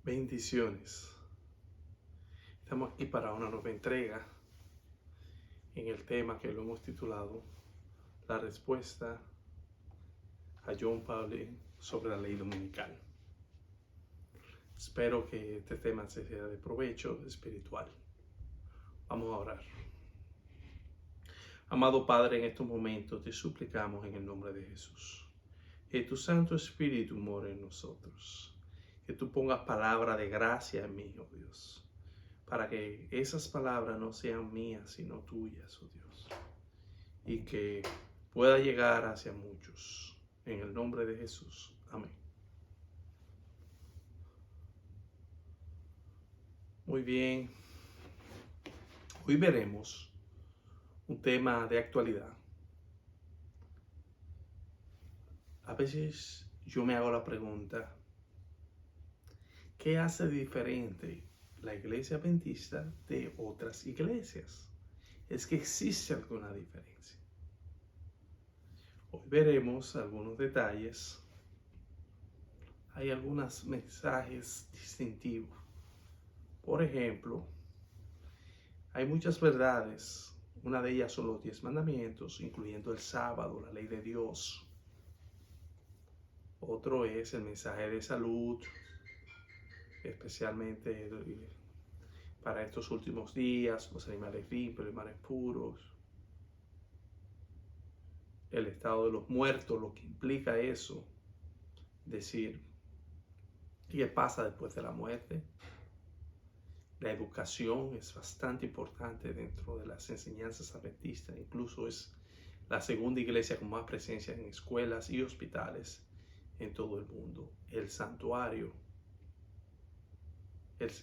Bendiciones. Estamos aquí para una nueva entrega en el tema que lo hemos titulado La respuesta a John Paulin sobre la ley dominical. Espero que este tema sea de provecho espiritual. Vamos a orar. Amado Padre, en estos momentos te suplicamos en el nombre de Jesús que tu Santo Espíritu more en nosotros. Que tú pongas palabra de gracia en mí, oh Dios, para que esas palabras no sean mías, sino tuyas, oh Dios, y que pueda llegar hacia muchos. En el nombre de Jesús. Amén. Muy bien. Hoy veremos un tema de actualidad. A veces yo me hago la pregunta, ¿qué hace diferente la iglesia adventista de otras iglesias? ¿Es que existe alguna diferencia? Hoy veremos algunos detalles. Hay algunos mensajes distintivos. Por ejemplo, hay muchas verdades. Una de ellas son los 10 mandamientos, incluyendo el sábado, la ley de Dios. Otro es el mensaje de salud, especialmente para estos últimos días, los animales limpios, los animales puros, el estado de los muertos, lo que implica eso, decir, ¿qué pasa después de la muerte? La educación es bastante importante dentro de las enseñanzas adventistas, incluso es la segunda iglesia con más presencia en escuelas y hospitales en todo el mundo. El santuario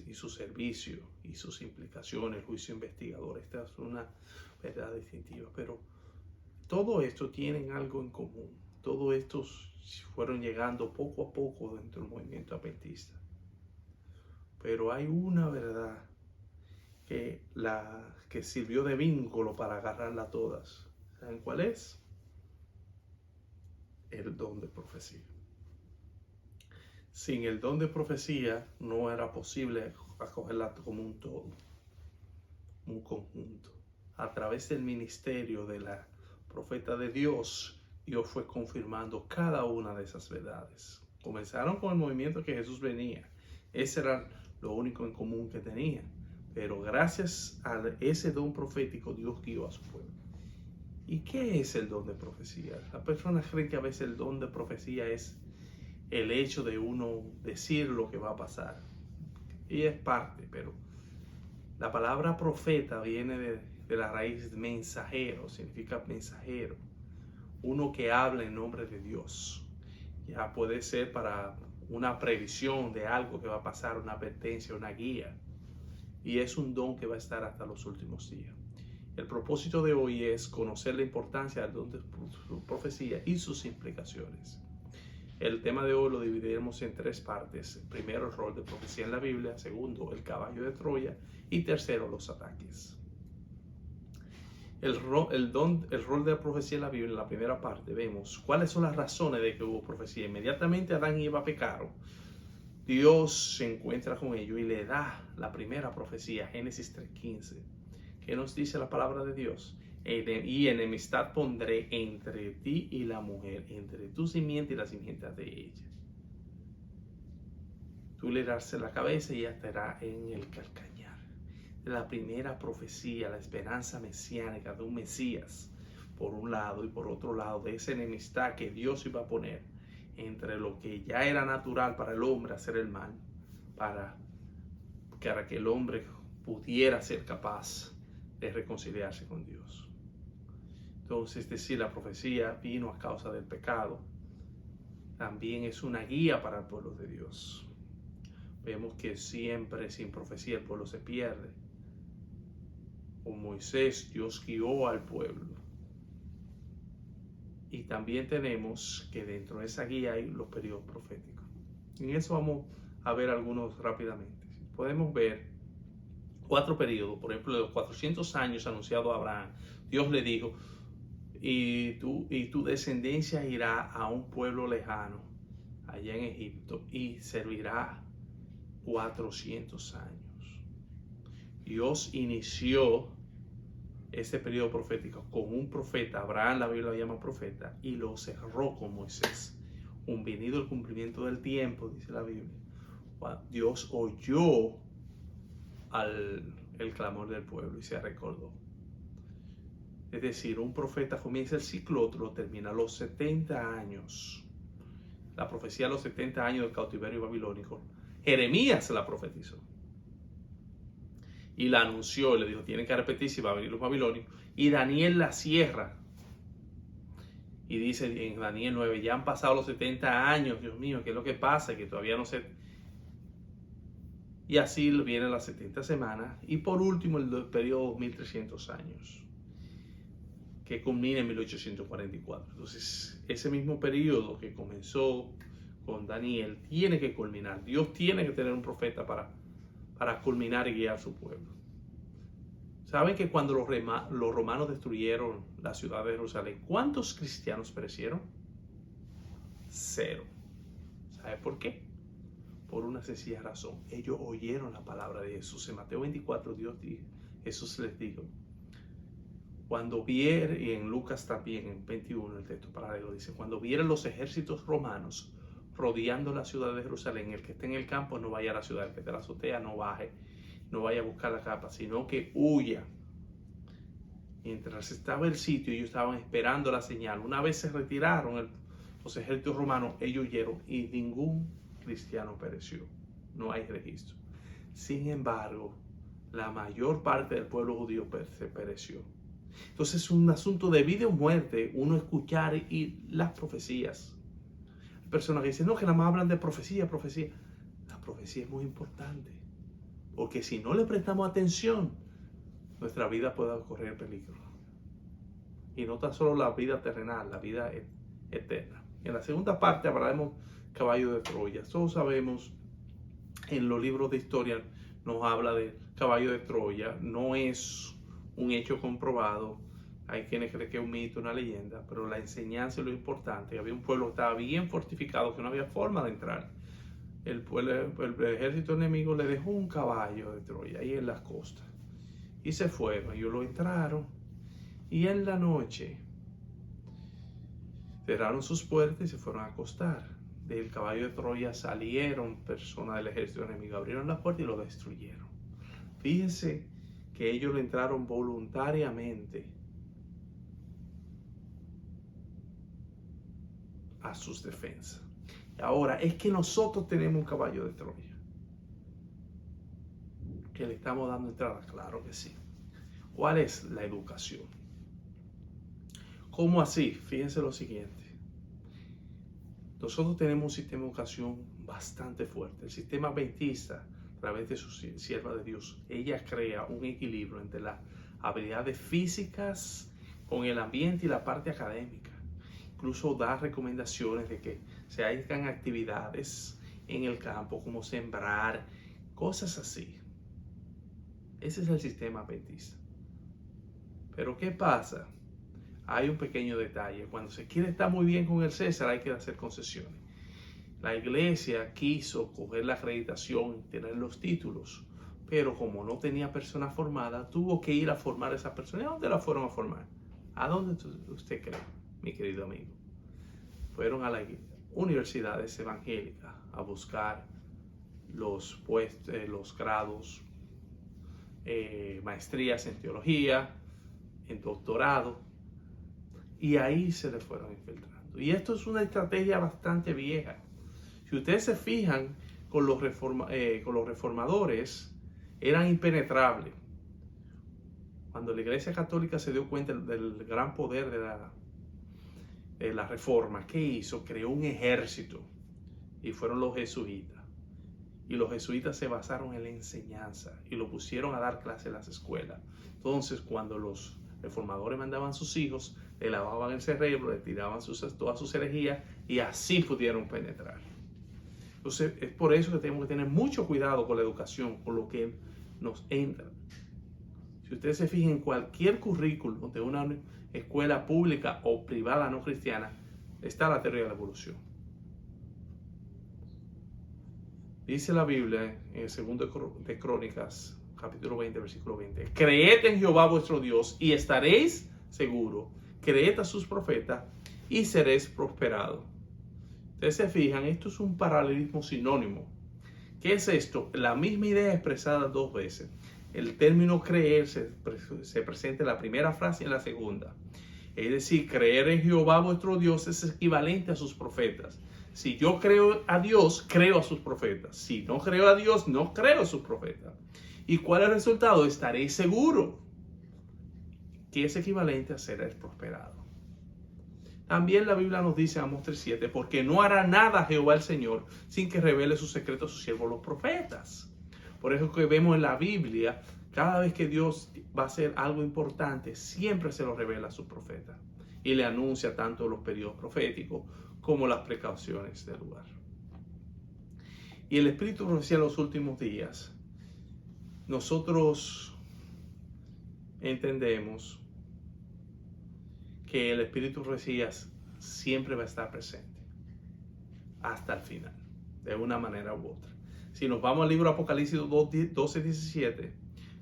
y su servicio y sus implicaciones, el juicio investigador, esta es una verdad distintiva, pero todo esto tienen algo en común. Todo estos fueron llegando poco a poco dentro del movimiento adventista. Pero hay una verdad que sirvió de vínculo para agarrarla a todas. ¿Saben cuál es? El don de profecía. Sin el don de profecía no era posible acogerla como un todo, un conjunto. A través del ministerio de la profeta de Dios, Dios fue confirmando cada una de esas verdades. Comenzaron con el movimiento que Jesús venía. Ese era lo único en común que tenían. Pero gracias a ese don profético, Dios guió a su pueblo. ¿Y qué es el don de profecía? Las personas creen que a veces el don de profecía es el hecho de uno decir lo que va a pasar. Y es parte, pero la palabra profeta viene de la raíz mensajero, significa mensajero. Uno que habla en nombre de Dios. Ya puede ser para una previsión de algo que va a pasar, una advertencia, una guía. Y es un don que va a estar hasta los últimos días. El propósito de hoy es conocer la importancia del don de profecía y sus implicaciones. El tema de hoy lo dividiremos en 3 partes. Primero, el rol de profecía en la Biblia. Segundo, el caballo de Troya. Y tercero, los ataques. El rol de la profecía en la Biblia, en la primera parte, vemos cuáles son las razones de que hubo profecía. Inmediatamente Adán y Eva pecaron. Dios se encuentra con ellos y le da la primera profecía, Génesis 3:15. ¿Qué nos dice la palabra de Dios? Y enemistad pondré entre ti y la mujer, entre tu simiente y la simiente de ella. Tú le darás la cabeza y ella estará en el calcañar. La primera profecía, la esperanza mesiánica de un Mesías, por un lado, y por otro lado, de esa enemistad que Dios iba a poner entre lo que ya era natural para el hombre hacer el mal, para que el hombre pudiera ser capaz de reconciliarse con Dios. Entonces, es decir, la profecía vino a causa del pecado. También es una guía para el pueblo de Dios. Vemos que siempre sin profecía el pueblo se pierde. Con Moisés, Dios guió al pueblo. Y también tenemos que dentro de esa guía hay los periodos proféticos. En eso vamos a ver algunos rápidamente. Podemos ver 4 periodos. Por ejemplo, de los 400 años anunciado a Abraham, Dios le dijo, y tu descendencia irá a un pueblo lejano, allá en Egipto, y servirá 400 años. Dios inició ese periodo profético con un profeta, Abraham la Biblia lo llama profeta, y lo cerró con Moisés. Un venido el cumplimiento del tiempo, dice la Biblia, Dios oyó el clamor del pueblo y se recordó. Es decir, un profeta comienza el ciclo, otro termina a los 70 años. La profecía de los 70 años del cautiverio babilónico, Jeremías la profetizó. Y la anunció, y le dijo, tienen que repetirse y va a venir los babilonios. Y Daniel la cierra. Y dice en Daniel 9, ya han pasado los 70 años, Dios mío, ¿qué es lo que pasa? Que todavía no se... Y así vienen las 70 semanas. Y por último, el periodo 1300 años, que culmina en 1844. Entonces, ese mismo periodo que comenzó con Daniel tiene que culminar. Dios tiene que tener un profeta para culminar y guiar a su pueblo. ¿Saben que cuando los romanos destruyeron la ciudad de Jerusalén, cuántos cristianos perecieron? 0. ¿Sabe por qué? Por una sencilla razón. Ellos oyeron la palabra de Jesús. En Mateo 24, Jesús les dijo, cuando vieron, y en Lucas también, en 21, el texto paralelo dice, cuando vieron los ejércitos romanos rodeando la ciudad de Jerusalén, el que esté en el campo no vaya a la ciudad, el que esté en la azotea no baje, no vaya a buscar la capa, sino que huya. Mientras estaba el sitio, ellos estaban esperando la señal. Una vez se retiraron los ejércitos romanos, ellos huyeron y ningún cristiano pereció. No hay registro. Sin embargo, la mayor parte del pueblo judío se pereció. Entonces es un asunto de vida o muerte uno escuchar y las profecías. Hay personas que dicen, no, que nada más hablan de profecía. La profecía es muy importante, porque si no le prestamos atención, nuestra vida puede correr peligro. Y no tan solo la vida terrenal, la vida eterna. En la segunda parte hablaremos caballo de Troya. Todos sabemos, en los libros de historia nos habla de caballo de Troya. No es un hecho comprobado. Hay quienes creen que es un mito, una leyenda, pero la enseñanza es lo importante. Había un pueblo que estaba bien fortificado, que no había forma de entrar. El ejército enemigo le dejó un caballo de Troya ahí en las costas. Y se fueron, ellos lo entraron. Y en la noche cerraron sus puertas y se fueron a acostar. Del caballo de Troya salieron personas del ejército enemigo, abrieron la puerta y lo destruyeron. Fíjense que ellos lo entraron voluntariamente a sus defensas. Ahora, es que nosotros tenemos un caballo de Troya que le estamos dando entrada, claro que sí. ¿Cuál es la educación? ¿Cómo así? Fíjense lo siguiente. Nosotros tenemos un sistema de educación bastante fuerte. El sistema adventista, a través de su sierva de Dios, ella crea un equilibrio entre las habilidades físicas con el ambiente y la parte académica. Incluso da recomendaciones de que se hagan actividades en el campo, como sembrar, cosas así. Ese es el sistema adventista. Pero ¿qué pasa? Hay un pequeño detalle. Cuando se quiere estar muy bien con el César, hay que hacer concesiones. La iglesia quiso coger la acreditación y tener los títulos, pero como no tenía personas formadas, tuvo que ir a formar a esas personas. ¿A dónde la fueron a formar? ¿A dónde usted cree, mi querido amigo? Fueron a las universidades evangélicas a buscar los grados, maestrías en teología, en doctorado, y ahí se le fueron infiltrando. Y esto es una estrategia bastante vieja. Si ustedes se fijan, con los reformadores eran impenetrables. Cuando la Iglesia Católica se dio cuenta del gran poder de la reforma, ¿qué hizo? Creó un ejército, y fueron los jesuitas. Y los jesuitas se basaron en la enseñanza y lo pusieron a dar clases en las escuelas. Entonces, cuando los reformadores mandaban a sus hijos, le lavaban el cerebro, le tiraban todas sus herejías, y así pudieron penetrar. Entonces, es por eso que tenemos que tener mucho cuidado con la educación, con lo que nos entra. Si ustedes se fijan en cualquier currículum de una escuela pública o privada no cristiana, está la teoría de la evolución. Dice la Biblia en el segundo de Crónicas, capítulo 20, versículo 20. Creed en Jehová vuestro Dios y estaréis seguros. Creed a sus profetas y seréis prosperados. Ustedes se fijan, esto es un paralelismo sinónimo. ¿Qué es esto? La misma idea expresada dos veces. El término creer se presenta en la primera frase y en la segunda. Es decir, creer en Jehová vuestro Dios es equivalente a sus profetas. Si yo creo a Dios, creo a sus profetas. Si no creo a Dios, no creo a sus profetas. ¿Y cuál es el resultado? Estaréis seguros que es equivalente a ser prosperado. También la Biblia nos dice en Amós 3:7, porque no hará nada Jehová el Señor sin que revele sus secretos a sus siervos los profetas. Por eso que vemos en la Biblia, cada vez que Dios va a hacer algo importante, siempre se lo revela a sus profetas. Y le anuncia tanto los periodos proféticos como las precauciones del lugar. Y el Espíritu profecía en los últimos días, nosotros entendemos que el Espíritu profecía siempre va a estar presente hasta el final, de una manera u otra. Si nos vamos al libro Apocalipsis 12:17,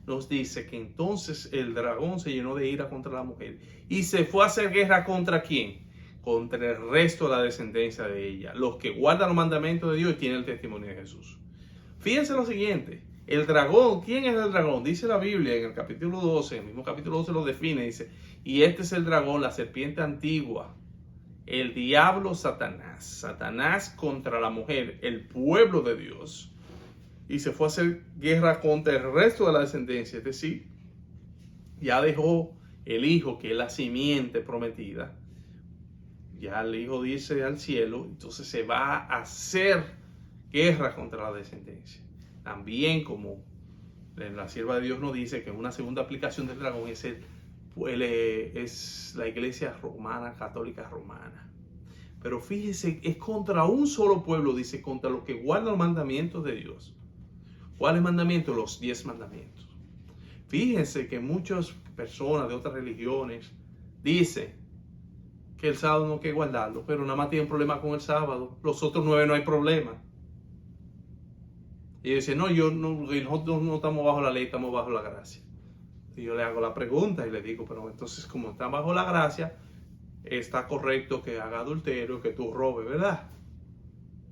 nos dice que entonces el dragón se llenó de ira contra la mujer y se fue a hacer guerra ¿contra quién? Contra el resto de la descendencia de ella, los que guardan los mandamientos de Dios y tienen el testimonio de Jesús. Fíjense lo siguiente, el dragón, ¿quién es el dragón? Dice la Biblia en el capítulo 12, el mismo capítulo 12 lo define, dice, y este es el dragón, la serpiente antigua, el diablo Satanás, Satanás contra la mujer, el pueblo de Dios, y se fue a hacer guerra contra el resto de la descendencia, es decir, ya dejó el hijo, que es la simiente prometida, ya el hijo dice al cielo, entonces se va a hacer guerra contra la descendencia. También, como la sierva de Dios nos dice, que una segunda aplicación del dragón es la iglesia romana, católica romana. Pero fíjese, es contra un solo pueblo, dice, contra los que guardan los mandamientos de Dios. ¿Cuáles mandamientos? Los 10 mandamientos. Fíjense que muchas personas de otras religiones dicen que el sábado no hay que guardarlo, pero nada más tienen problema con el sábado. Los otros 9 no hay problema. Y dice, no, nosotros no estamos bajo la ley, estamos bajo la gracia. Y yo le hago la pregunta y le digo, pero entonces como está bajo la gracia, está correcto que haga adulterio, que tú robes, ¿verdad?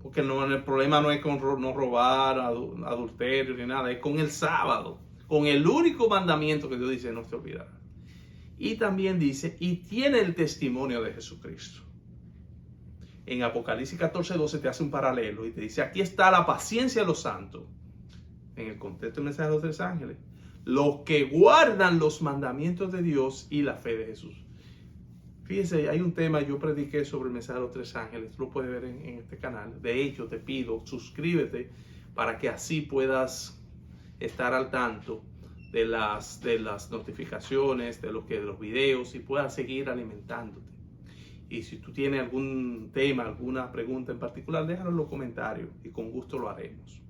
Porque el problema no es con no robar, adulterio ni nada, es con el sábado, con el único mandamiento que Dios dice no se olvidará. Y también dice, y tiene el testimonio de Jesucristo. En Apocalipsis 14:12 te hace un paralelo y te dice, aquí está la paciencia de los santos. En el contexto del mensaje de los 3 ángeles. Los que guardan los mandamientos de Dios y la fe de Jesús. Fíjese, hay un tema, yo prediqué sobre el mensaje de los 3 ángeles, tú lo puedes ver en este canal. De hecho, te pido, suscríbete para que así puedas estar al tanto de las notificaciones, de los videos y puedas seguir alimentándote. Y si tú tienes algún tema, alguna pregunta en particular, déjalo en los comentarios y con gusto lo haremos.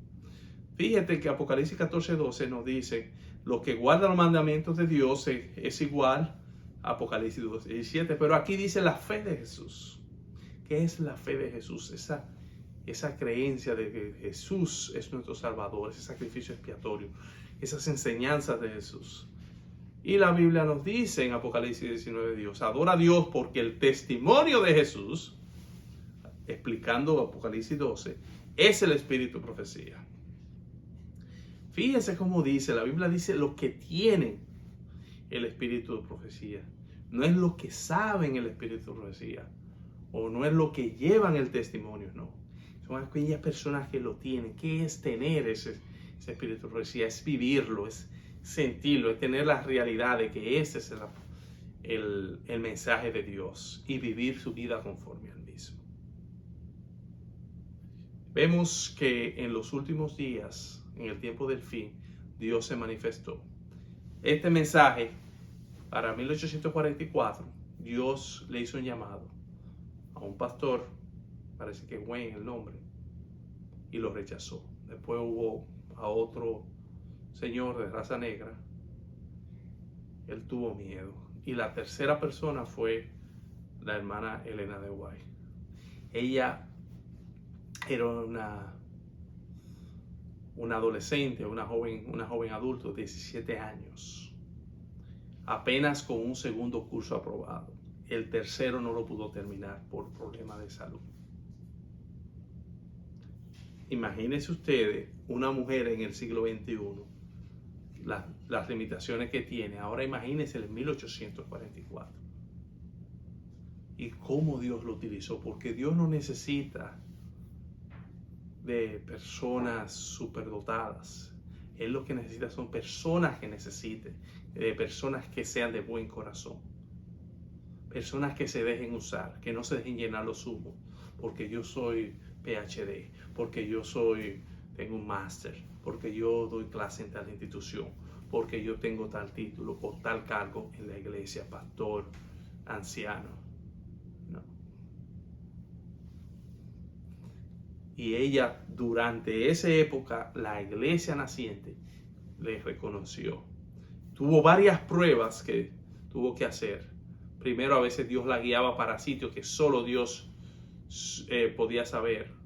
Fíjate que Apocalipsis 14:12 nos dice, los que guardan los mandamientos de Dios es igual a Apocalipsis 12:17, pero aquí dice la fe de Jesús. ¿Qué es la fe de Jesús? Esa creencia de que Jesús es nuestro Salvador, ese sacrificio expiatorio, esas enseñanzas de Jesús. Y la Biblia nos dice en Apocalipsis 19, Dios adora a Dios porque el testimonio de Jesús, explicando Apocalipsis 12, es el espíritu de profecía. Fíjense cómo dice, la Biblia dice los que tienen el espíritu de profecía. No es los que saben el espíritu de profecía. O no es los que llevan el testimonio, no. Son aquellas personas que lo tienen. ¿Qué es tener ese espíritu de profecía? Es vivirlo, es sentirlo, es tener la realidad de que ese es el mensaje de Dios y vivir su vida conforme al mismo. Vemos que en los últimos días, en el tiempo del fin, Dios se manifestó. Este mensaje, para 1844, Dios le hizo un llamado a un pastor, parece que Wayne el nombre, y lo rechazó. Después hubo a otro señor de raza negra, él tuvo miedo. Y la tercera persona fue la hermana Elena de White. Ella era una una adolescente, una joven adulto de 17 años, apenas con un segundo curso aprobado. El tercero no lo pudo terminar por problemas de salud. Imagínense ustedes una mujer en el siglo XXI, las limitaciones que tiene. Ahora imagínense en 1844. Y cómo Dios lo utilizó, porque Dios no necesita de personas superdotadas. Él lo que necesita son personas que necesiten, de personas que sean de buen corazón, personas que se dejen usar, que no se dejen llenar los humos, porque yo soy PhD, porque yo tengo un máster, porque yo doy clase en tal institución, porque yo tengo tal título o tal cargo en la iglesia, pastor, anciano. No. Y ella, durante esa época, la iglesia naciente le reconoció. Tuvo varias pruebas que tuvo que hacer. Primero, a veces Dios la guiaba para sitios que solo Dios podía saber.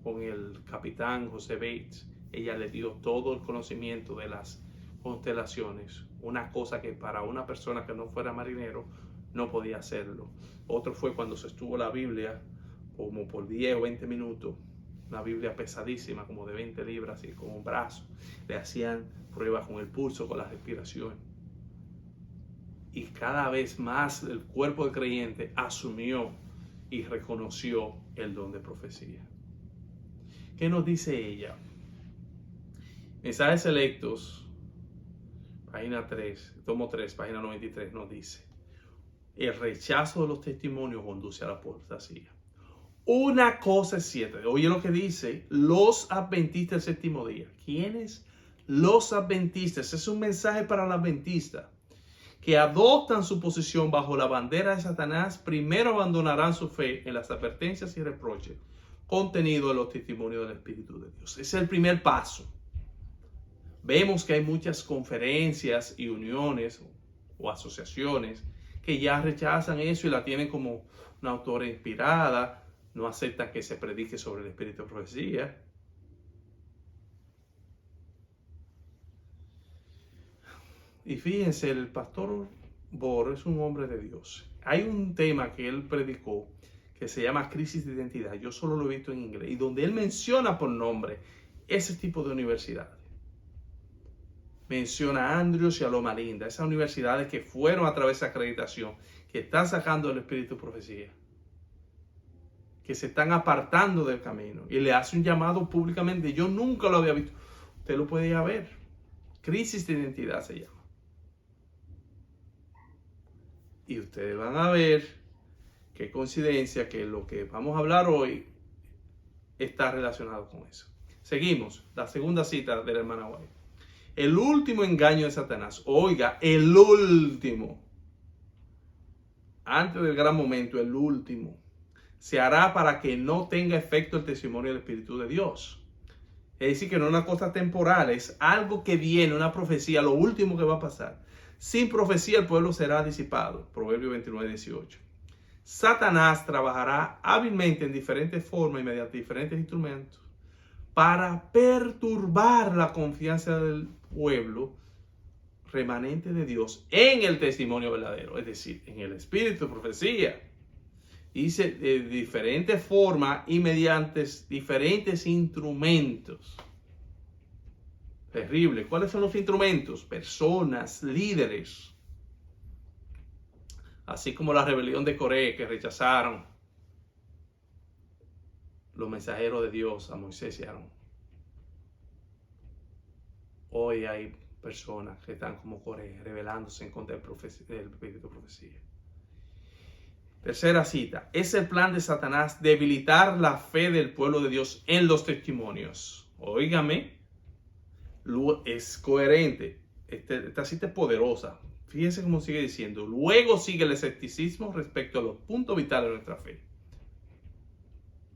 Con el capitán José Bates, ella le dio todo el conocimiento de las constelaciones, una cosa que para una persona que no fuera marinero no podía hacerlo. Otro fue cuando se estuvo la Biblia como por 10 o 20 minutos, una Biblia pesadísima, como de 20 libras y con un brazo. Le hacían pruebas con el pulso, con la respiración. Y cada vez más el cuerpo del creyente asumió y reconoció el don de profecía. ¿Qué nos dice ella? Mensajes Selectos, página 3, tomo 3, página 93, nos dice: el rechazo de los testimonios conduce a la apostasía. Una cosa es cierta. Oye lo que dice los adventistas del séptimo día. ¿Quiénes? Los adventistas. Es un mensaje para los adventistas que adoptan su posición bajo la bandera de Satanás. Primero abandonarán su fe en las advertencias y reproches contenido en los testimonios del Espíritu de Dios. Ese es el primer paso. Vemos que hay muchas conferencias y uniones o asociaciones que ya rechazan eso y la tienen como una autora inspirada, no aceptan que se predique sobre el Espíritu de profecía. Y fíjense, el pastor Bor es un hombre de Dios. Hay un tema que él predicó que se llama crisis de identidad. Yo solo lo he visto en inglés. Y donde él menciona por nombre ese tipo de universidades. Menciona a Andrews y a Loma Linda. Esas universidades que fueron a través de acreditación. Que están sacando el espíritu de profecía. Que se están apartando del camino. Y le hace un llamado públicamente. Yo nunca lo había visto. Usted lo puede ir a ver. Crisis de identidad se llama. Y ustedes van a ver qué coincidencia que lo que vamos a hablar hoy está relacionado con eso. Seguimos. La segunda cita de la hermana White. El último engaño de Satanás. Oiga, el último. Antes del gran momento, el último. Se hará para que no tenga efecto el testimonio del Espíritu de Dios. Es decir, que no es una cosa temporal. Es algo que viene, una profecía, lo último que va a pasar. Sin profecía el pueblo será disipado. Proverbios 29:18. Satanás trabajará hábilmente en diferentes formas y mediante diferentes instrumentos para perturbar la confianza del pueblo remanente de Dios en el testimonio verdadero, es decir, en el espíritu de profecía. Dice de diferentes formas y mediante diferentes instrumentos. Terrible. ¿Cuáles son los instrumentos? Personas, líderes. Así como la rebelión de Coré, que rechazaron los mensajeros de Dios a Moisés y Aarón. Hoy hay personas que están como Coré, rebelándose en contra del espíritu de profecía. Tercera cita. Es el plan de Satanás debilitar la fe del pueblo de Dios en los testimonios. Óigame, es coherente. Esta cita es poderosa. Fíjense cómo sigue diciendo. Luego sigue el escepticismo respecto a los puntos vitales de nuestra fe.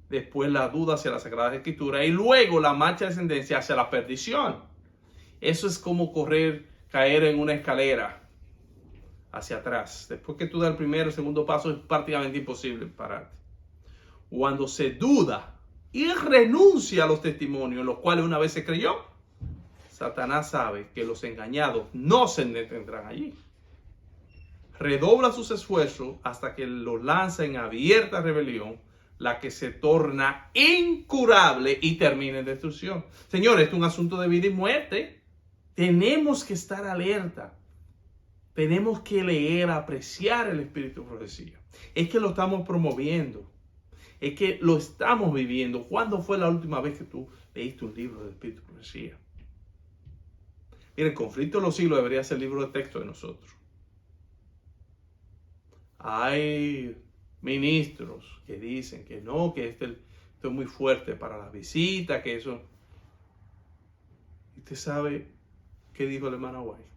Después la duda hacia la Sagrada Escritura. Y luego la marcha descendencia hacia la perdición. Eso es como caer en una escalera hacia atrás. Después que tú das el primero o segundo paso es prácticamente imposible pararte. Cuando se duda y renuncia a los testimonios en los cuales una vez se creyó, Satanás sabe que los engañados no se detendrán allí. Redobla sus esfuerzos hasta que los lanza en abierta rebelión, la que se torna incurable y termina en destrucción. Señores, esto es un asunto de vida y muerte. Tenemos que estar alerta. Tenemos que leer, apreciar el espíritu de profecía. Es que lo estamos promoviendo. Es que lo estamos viviendo. ¿Cuándo fue la última vez que tú leíste un libro del espíritu de profecía? Mira, el conflicto de los siglos debería ser el libro de texto de nosotros. Hay ministros que dicen que no, que esto es muy fuerte para la visita, que eso... ¿Usted sabe qué dijo el hermano White?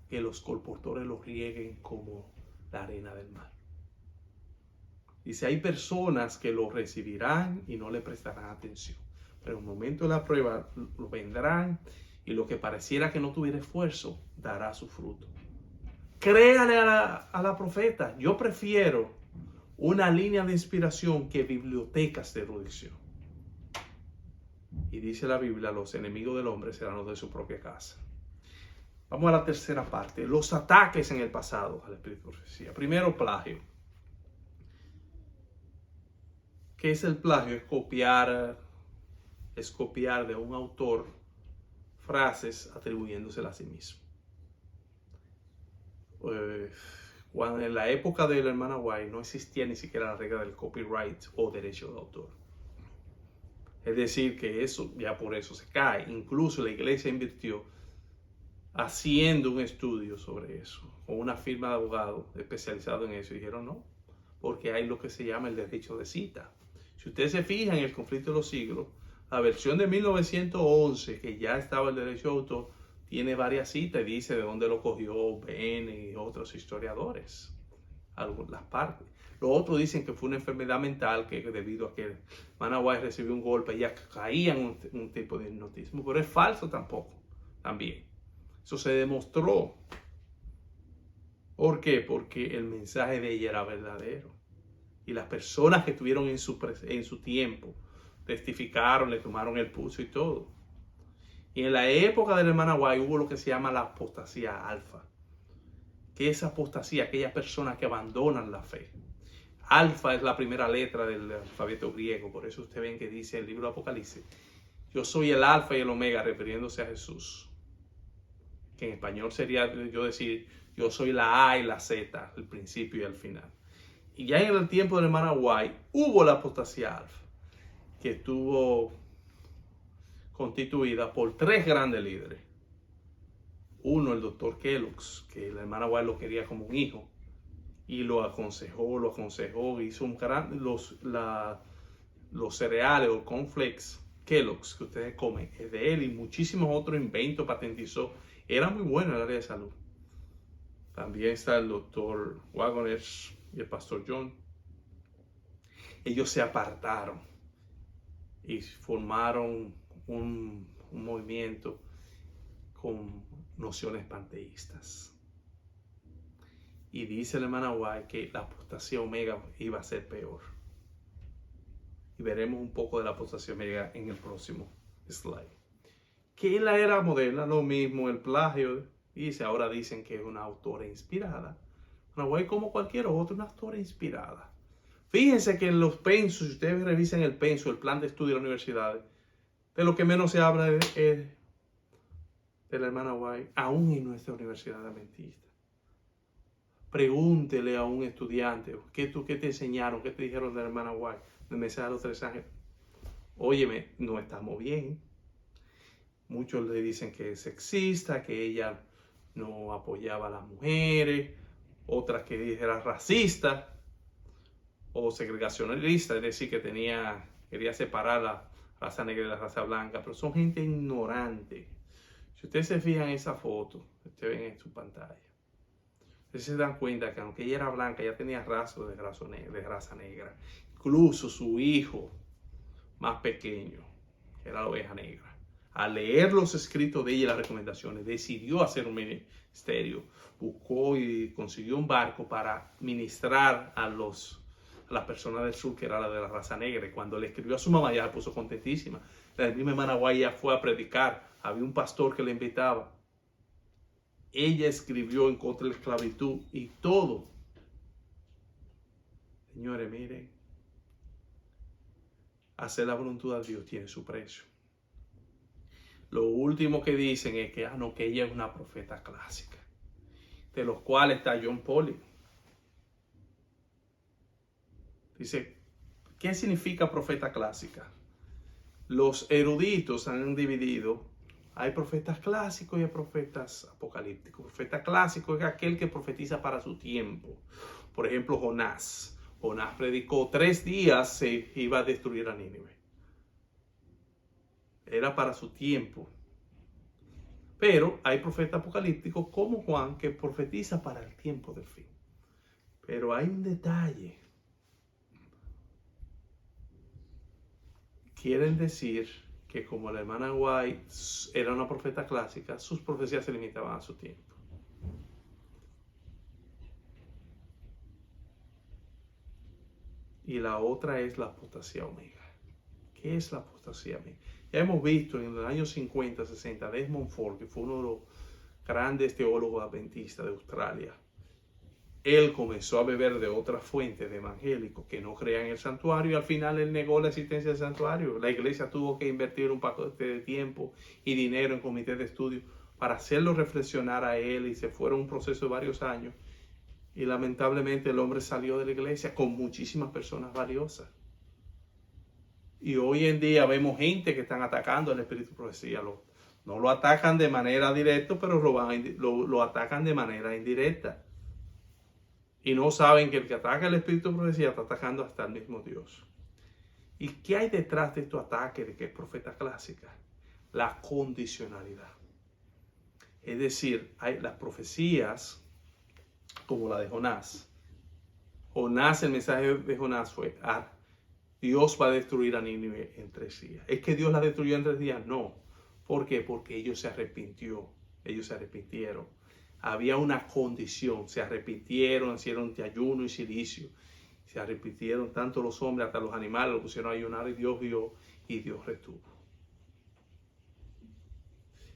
Que los colportores los rieguen como la arena del mar. Dice, hay personas que lo recibirán y no le prestarán atención. Pero en el momento de la prueba lo vendrán y lo que pareciera que no tuviera esfuerzo dará su fruto. Créale a la profeta. Yo prefiero una línea de inspiración que bibliotecas de erudición. Y dice la Biblia, los enemigos del hombre serán los de su propia casa. Vamos a la tercera parte. Los ataques en el pasado al espíritu de profecía. Primero, plagio. ¿Qué es el plagio? Es copiar de un autor frases atribuyéndosela a sí mismo. Cuando en la época de la hermana White no existía ni siquiera la regla del copyright o derecho de autor. Es decir, que eso ya por eso se cae. Incluso la iglesia invirtió haciendo un estudio sobre eso, con una firma de abogados especializado en eso. Y dijeron no, porque hay lo que se llama el derecho de cita. Si ustedes se fijan en el conflicto de los siglos, la versión de 1911, que ya estaba el derecho de autor, tiene varias citas y dice de dónde lo cogió Ben y otros historiadores, algunas partes. Los otros dicen que fue una enfermedad mental que debido a que hermana White recibió un golpe, ella caía en un tipo de hipnotismo, pero es falso también. Eso se demostró. ¿Por qué? Porque el mensaje de ella era verdadero. Y las personas que estuvieron en su tiempo testificaron, le tomaron el pulso y todo. Y en la época de la hermana White hubo lo que se llama la apostasía alfa. ¿Qué es apostasía? Aquellas personas que abandonan la fe. Alfa es la primera letra del alfabeto griego. Por eso ustedes ven que dice el libro de Apocalipsis: yo soy el alfa y el omega, refiriéndose a Jesús. Que en español sería yo decir, yo soy la A y la Z, el principio y el final. Y ya en el tiempo de la hermana White hubo la apostasía alfa, que estuvo constituida por 3 grandes líderes. Uno, el doctor Kellogg's, que la hermana White lo quería como un hijo y lo aconsejó, hizo los cereales o cornflakes Kellogg's que ustedes comen, es de él, y muchísimos otros inventos patentizó. Era muy bueno en el área de salud. También está el doctor Wagner y el pastor John. Ellos se apartaron y formaron un movimiento con nociones panteístas. Y dice la hermana White que la apostasía omega iba a ser peor. Y veremos un poco de la apostasía omega en el próximo slide. Que en la era moderna, lo mismo, el plagio. Dice, ahora dicen que es una autora inspirada. Una White, como cualquier otra, una autora inspirada. Fíjense que en los pensos, si ustedes revisan el penso, el plan de estudio de la universidad, de lo que menos se habla es de la hermana White, aún en nuestra universidad adventista. Pregúntele a un estudiante, ¿qué te enseñaron? ¿Qué te dijeron de la hermana White? Del mensaje de los 3 ángeles. Óyeme, no estamos bien. Muchos le dicen que es sexista, que ella no apoyaba a las mujeres, otras que era racista o segregacionalista, es decir, que quería separar la raza negra de la raza blanca, pero son gente ignorante. Si ustedes se fijan en esa foto, ustedes ven en su pantalla, ustedes se dan cuenta que aunque ella era blanca, ella tenía rasgos de raza negra. Incluso su hijo más pequeño, que era la oveja negra, al leer los escritos de ella y las recomendaciones, decidió hacer un ministerio. Buscó y consiguió un barco para ministrar a los la persona del sur, que era la de la raza negra. Y cuando le escribió a su mamá, ya se puso contentísima. La misma hermana White ya fue a predicar. Había un pastor que le invitaba. Ella escribió en contra de la esclavitud y todo. Señores, miren, hacer la voluntad de Dios tiene su precio. Lo último que dicen es que, no, que ella es una profeta clásica, de los cuales está John Polly. Dice, ¿qué significa profeta clásica? Los eruditos han dividido. Hay profetas clásicos y hay profetas apocalípticos. Profeta clásico es aquel que profetiza para su tiempo. Por ejemplo, Jonás. Jonás predicó 3 días, se iba a destruir a Nínive. Era para su tiempo. Pero hay profetas apocalípticos como Juan, que profetiza para el tiempo del fin. Pero hay un detalle. Quieren decir que como la hermana White era una profeta clásica, sus profecías se limitaban a su tiempo. Y la otra es la apostasía omega. ¿Qué es la apostasía omega? Ya hemos visto en los años 50, 60, Desmond Ford, que fue uno de los grandes teólogos adventistas de Australia. Él comenzó a beber de otras fuentes de evangélicos que no creían en el santuario y al final él negó la existencia del santuario. La iglesia tuvo que invertir un paquete de tiempo y dinero en comités de estudio para hacerlo reflexionar a él, y se fueron un proceso de varios años. Y lamentablemente el hombre salió de la iglesia con muchísimas personas valiosas. Y hoy en día vemos gente que están atacando al espíritu de profecía. No lo atacan de manera directa, pero lo atacan de manera indirecta. Y no saben que el que ataca el espíritu de profecía está atacando hasta el mismo Dios. ¿Y qué hay detrás de estos ataques de que es profeta clásica? La condicionalidad. Es decir, hay las profecías como la de Jonás. Jonás, el mensaje de Jonás fue, Dios va a destruir a Nínive en 3 días. ¿Es que Dios la destruyó en 3 días? No. ¿Por qué? Porque ellos se arrepintieron. Había una condición, se arrepintieron, hicieron ayuno y silicio. Se arrepintieron tanto los hombres, hasta los animales, lo pusieron a ayunar y Dios vio y Dios retuvo.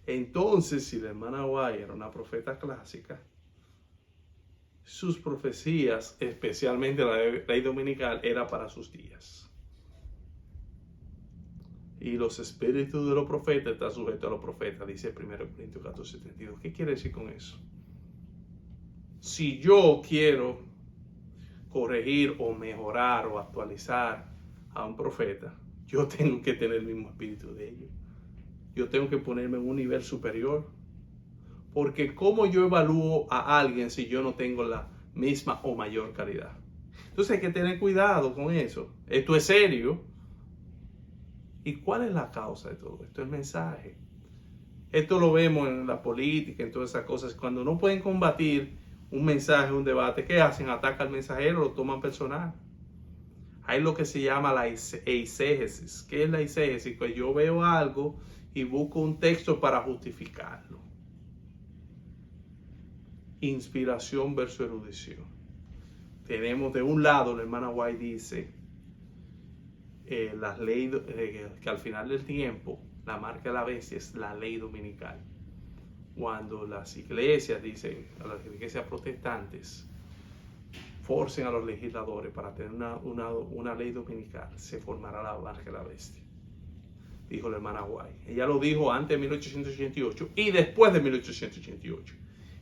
Entonces, si la hermana White era una profeta clásica, sus profecías, especialmente la ley dominical, era para sus días. Y los espíritus de los profetas están sujetos a los profetas, dice 1 Corintios 14:72. ¿Qué quiere decir con eso? Si yo quiero corregir o mejorar o actualizar a un profeta, yo tengo que tener el mismo espíritu de ellos. Yo tengo que ponerme en un nivel superior. Porque ¿cómo yo evalúo a alguien si yo no tengo la misma o mayor calidad? Entonces hay que tener cuidado con eso. Esto es serio. ¿Y cuál es la causa de todo esto? El mensaje. Esto lo vemos en la política, en todas esas cosas. Cuando no pueden combatir un mensaje, un debate, ¿qué hacen? Atacan al mensajero, lo toman personal. Hay lo que se llama la eisegesis. ¿Qué es la eisegesis? Pues yo veo algo y busco un texto para justificarlo. Inspiración versus erudición. Tenemos de un lado, la hermana White dice, las leyes, que al final del tiempo, la marca de la bestia es la ley dominical. Cuando las iglesias dicen, a las iglesias protestantes, forcen a los legisladores para tener una ley dominical, se formará la marca de la bestia, dijo la hermana White. Ella lo dijo antes de 1888 y después de 1888.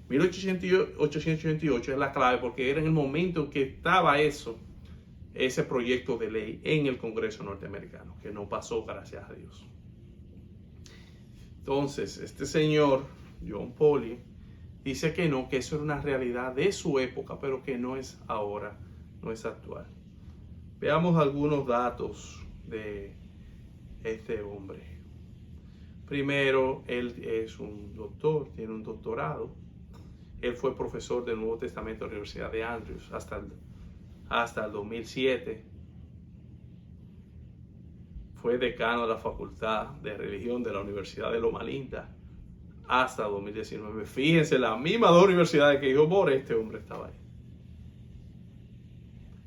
1888 es la clave porque era en el momento en que estaba ese proyecto de ley en el Congreso norteamericano, que no pasó, gracias a Dios. Entonces, este señor, John Polly, dice que no, que eso era una realidad de su época, pero que no es ahora, no es actual. Veamos algunos datos de este hombre. Primero, él es un doctor, tiene un doctorado. Él fue profesor del Nuevo Testamento en la Universidad de Andrews hasta el 2007. Fue decano de la Facultad de Religión de la Universidad de Loma Linda hasta 2019. Fíjense, las mismas 2 universidades que dijo More, este hombre estaba ahí.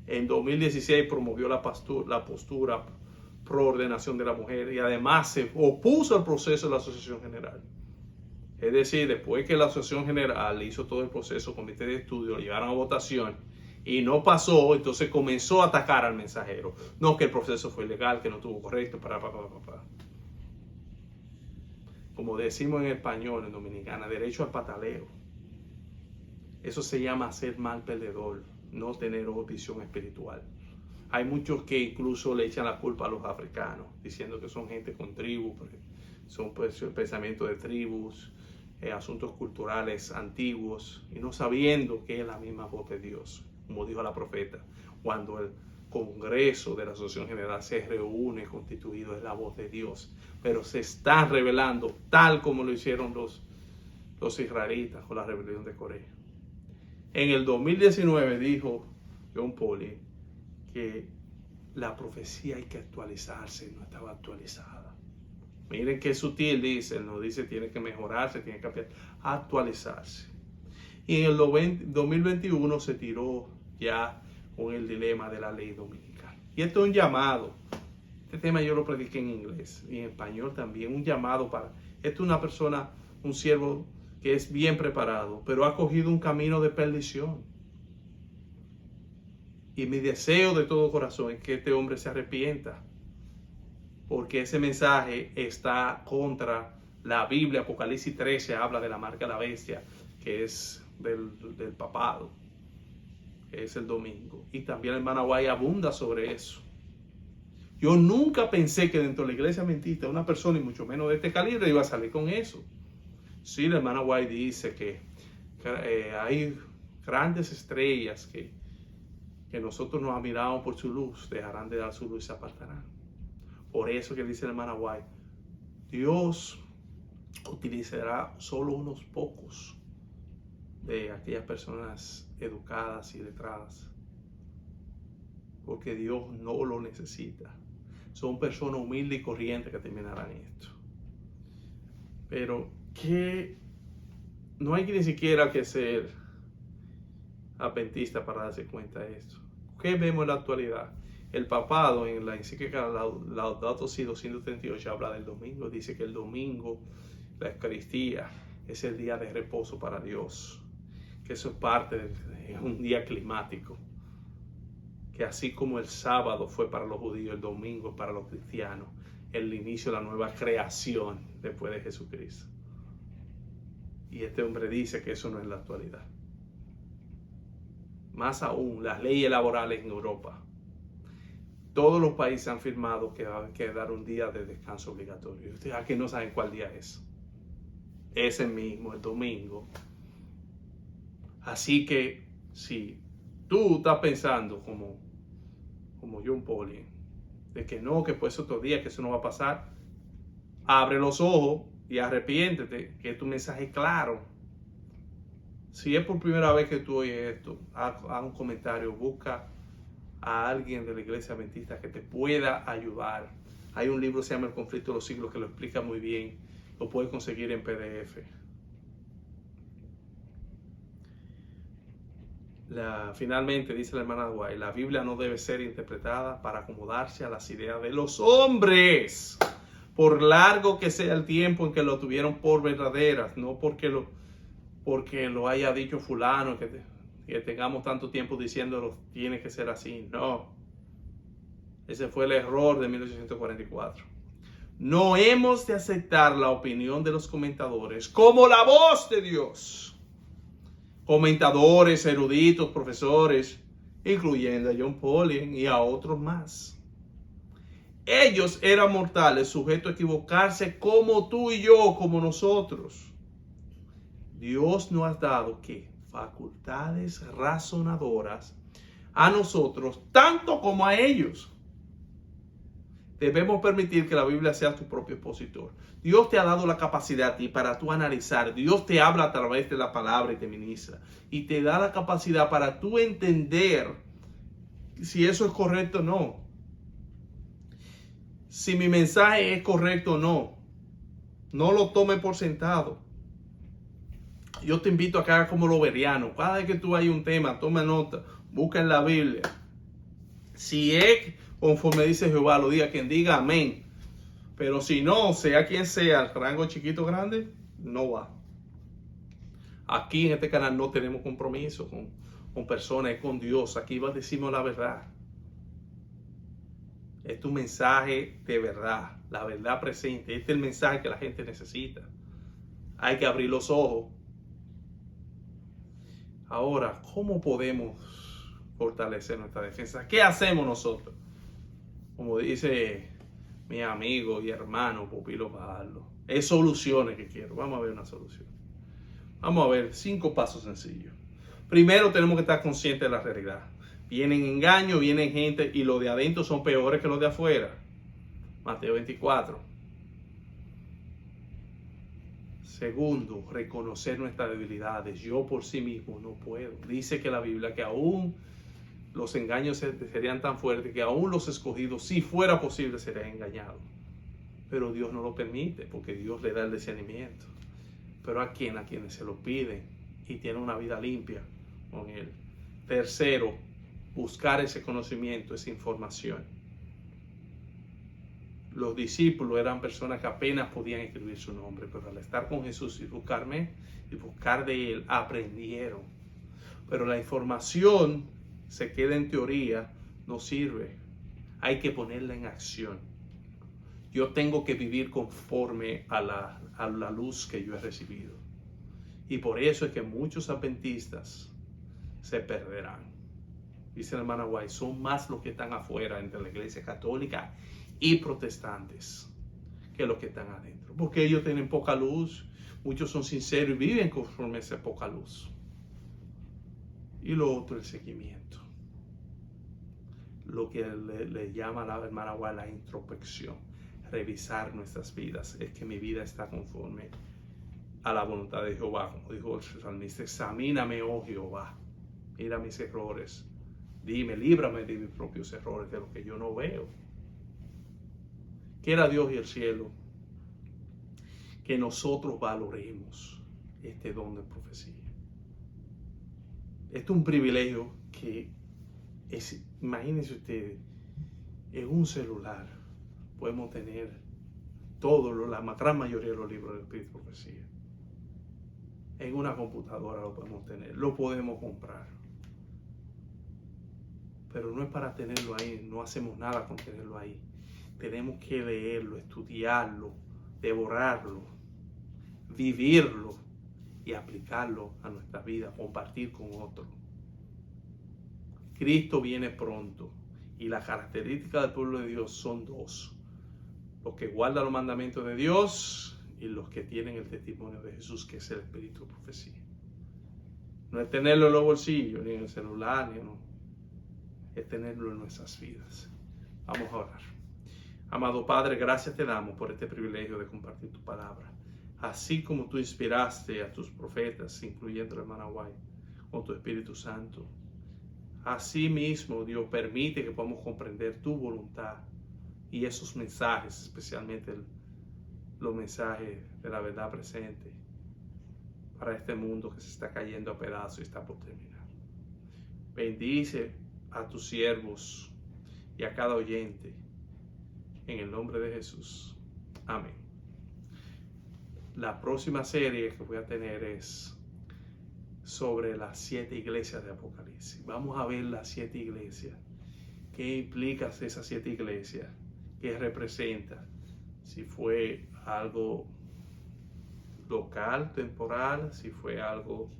En 2016 promovió la postura pro ordenación de la mujer y además se opuso al proceso de la Asociación General. Es decir, después que la Asociación General hizo todo el proceso, comité de estudio, lo llevaron a votación y no pasó, entonces comenzó a atacar al mensajero. No, que el proceso fue ilegal, que no estuvo correcto, Como decimos en español, en dominicana, derecho al pataleo. Eso se llama ser mal perdedor, no tener visión espiritual. Hay muchos que incluso le echan la culpa a los africanos, diciendo que son gente con tribus, son pensamientos de tribus, asuntos culturales antiguos, y no sabiendo que es la misma voz de Dios, como dijo la profeta, cuando el Congreso de la Asociación General se reúne constituido, es la voz de Dios, pero se están revelando tal como lo hicieron los israelitas con la rebelión de Corea. En el 2019 dijo John Pauley que la profecía hay que actualizarse, no estaba actualizada. Miren qué sutil dice, no dice tiene que mejorarse, tiene que cambiar, actualizarse. Y en el 2021 se tiró ya con el dilema de la ley dominical. Y esto es un llamado. Este tema yo lo prediqué en inglés y en español también. Un llamado para... Esto es una persona, un siervo que es bien preparado, pero ha cogido un camino de perdición. Y mi deseo de todo corazón es que este hombre se arrepienta, porque ese mensaje está contra la Biblia. Apocalipsis 13 habla de la marca de la bestia, que es del papado, que es el domingo. Y también la hermana White abunda sobre eso. Yo nunca pensé que dentro de la iglesia adventista una persona, y mucho menos de este calibre, iba a salir con eso. Sí, la hermana White dice que hay grandes estrellas que nosotros nos admiramos por su luz, dejarán de dar su luz y se apartarán. Por eso que dice la hermana White, Dios utilizará solo unos pocos de aquellas personas educadas y letradas, porque Dios no lo necesita. Son personas humildes y corrientes que terminarán esto. Pero que no hay ni siquiera que ser adventista para darse cuenta de esto. ¿Qué vemos en la actualidad? El papado en la encíclica Laudato Si 238 habla del domingo. Dice que el domingo, la Eucaristía, es el día de reposo para Dios. Que eso es parte de un día climático. Que así como el sábado fue para los judíos, el domingo es para los cristianos. El inicio de la nueva creación después de Jesucristo. Y este hombre dice que eso no es la actualidad. Más aún, las leyes laborales en Europa. Todos los países han firmado que va a quedar un día de descanso obligatorio. Ustedes aquí no saben cuál día es. Ese mismo, el domingo. Así que si tú estás pensando como John Pauley, de que no, que pues otro día, que eso no va a pasar, abre los ojos y arrepiéntete, que es tu mensaje claro. Si es por primera vez que tú oyes esto, haz un comentario, busca a alguien de la iglesia adventista que te pueda ayudar. Hay un libro que se llama El conflicto de los siglos que lo explica muy bien. Lo puedes conseguir en PDF. Finalmente, dice la hermana White, la Biblia no debe ser interpretada para acomodarse a las ideas de los hombres, por largo que sea el tiempo en que lo tuvieron por verdaderas, no porque lo haya dicho fulano, que tengamos tanto tiempo diciéndolo, tiene que ser así. No. Ese fue el error de 1844. No hemos de aceptar la opinión de los comentadores como la voz de Dios. Comentadores, eruditos, profesores, incluyendo a John Pauley y a otros más. Ellos eran mortales, sujetos a equivocarse como tú y yo, como nosotros. Dios nos ha dado, ¿qué? Facultades razonadoras a nosotros, tanto como a ellos. Debemos permitir que la Biblia sea tu propio expositor. Dios te ha dado la capacidad a ti para tú analizar. Dios te habla a través de la palabra y te ministra. Y te da la capacidad para tú entender si eso es correcto o no. Si mi mensaje es correcto o no. No lo tome por sentado. Yo te invito a que hagas como los berianos. Cada vez que tú hay un tema, toma nota, busca en la Biblia Si es conforme dice Jehová, lo diga quien diga amén. Pero si no, sea quien sea, el rango chiquito o grande, no va. Aquí en este canal no tenemos compromiso con personas, es con Dios. Aquí decimos la verdad. Es tu mensaje de verdad, la verdad presente. Este es el mensaje que la gente necesita. Hay que abrir los ojos. Ahora, ¿cómo podemos fortalecer nuestra defensa? ¿Qué hacemos nosotros? Como dice mi amigo y hermano Pupilo Fajardo, es soluciones que quiero. Vamos a ver una solución. Vamos a ver 5 pasos sencillos. Primero tenemos que estar conscientes de la realidad. Vienen engaños, vienen gente y los de adentro son peores que los de afuera. Mateo 24. Segundo, reconocer nuestras debilidades. Yo por sí mismo no puedo. Dice que la Biblia que aún los engaños serían tan fuertes que aún los escogidos, si fuera posible, serían engañados. Pero Dios no lo permite porque Dios le da el discernimiento. Pero a quienes se lo piden y tienen una vida limpia con Él. Tercero, buscar ese conocimiento, esa información. Los discípulos eran personas que apenas podían escribir su nombre, pero al estar con Jesús y buscar de Él, aprendieron. Pero la información se queda en teoría, no sirve. Hay que ponerla en acción. Yo tengo que vivir conforme a la luz que yo he recibido. Y por eso es que muchos adventistas se perderán. Dice la hermana White, son más los que están afuera entre la iglesia católica y protestantes que los que están adentro. Porque ellos tienen poca luz, muchos son sinceros y viven conforme a esa poca luz. Y lo otro, el seguimiento. Lo que le llama la hermana White la introspección. Revisar nuestras vidas. Es que mi vida está conforme a la voluntad de Jehová. Como dijo el salmista, examíname, oh Jehová. Mira mis errores. Dime, líbrame de mis propios errores, de lo que yo no veo. Quiera Dios y el cielo que nosotros valoremos este don de profecía. Esto es un privilegio que es, imagínense ustedes, en un celular podemos tener la gran mayoría de los libros del Espíritu de Profecía. En una computadora lo podemos tener, lo podemos comprar. Pero no es para tenerlo ahí, no hacemos nada con tenerlo ahí. Tenemos que leerlo, estudiarlo, devorarlo, vivirlo y aplicarlo a nuestra vida, compartir con otros. Cristo viene pronto y las características del pueblo de Dios son 2. Los que guardan los mandamientos de Dios y los que tienen el testimonio de Jesús, que es el Espíritu de Profecía. No es tenerlo en los bolsillos, ni en el celular, ni no. Es tenerlo en nuestras vidas. Vamos a orar. Amado Padre, gracias te damos por este privilegio de compartir tu palabra. Así como tú inspiraste a tus profetas, incluyendo a la hermana White, con tu Espíritu Santo. Así mismo, Dios, permite que podamos comprender tu voluntad y esos mensajes, especialmente los mensajes de la verdad presente para este mundo que se está cayendo a pedazos y está por terminar. Bendice a tus siervos y a cada oyente en el nombre de Jesús. Amén. La próxima serie que voy a tener es sobre las 7 iglesias de Apocalipsis. Vamos a ver las 7 iglesias. ¿Qué implica esas 7 iglesias? ¿Qué representa? Si fue algo local, temporal, si fue algo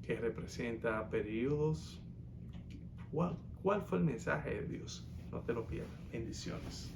que representa periodos. ¿Cuál fue el mensaje de Dios? No te lo pierdas. Bendiciones.